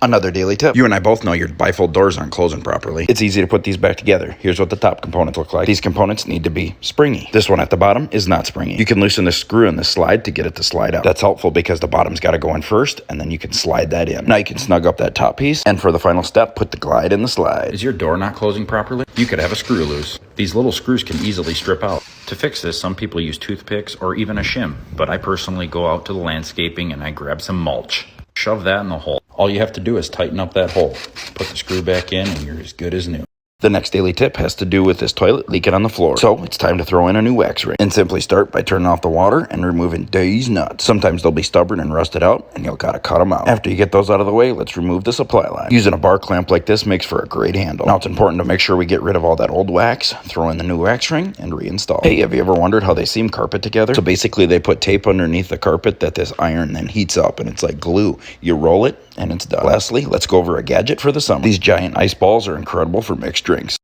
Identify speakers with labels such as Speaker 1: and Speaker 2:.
Speaker 1: Another daily tip. You and I both know your bifold doors aren't closing properly. It's easy to put these back together. Here's what the top components look like. These components need to be springy. This one at the bottom is not springy. You can loosen the screw in the slide to get it to slide out. That's helpful because the bottom's got to go in first, and then you can slide that in. Now you can snug up that top piece, and for the final step, put the glide in the slide. Is your door not closing properly? You could have a screw loose. These little screws can easily strip out. To fix this, some people use toothpicks or even a shim, but I personally go out to the landscaping and I grab some mulch. Shove that in the hole. All you have to do is tighten up that hole. Put the screw back in and you're as good as new. The next daily tip has to do with this toilet leaking on the floor. So it's time to throw in a new wax ring. And simply start by turning off the water and removing these nuts. Sometimes they'll be stubborn and rusted out, and you'll gotta cut them out. After you get those out of the way, let's remove the supply line. Using a bar clamp like this makes for a great handle. Now it's important to make sure we get rid of all that old wax, throw in the new wax ring, and reinstall. Hey, have you ever wondered how they seam carpet together? So basically they put tape underneath the carpet that this iron then heats up, and it's like glue. You roll it, and it's done. Lastly, let's go over a gadget for the summer. These giant ice balls are incredible for mixed drinks.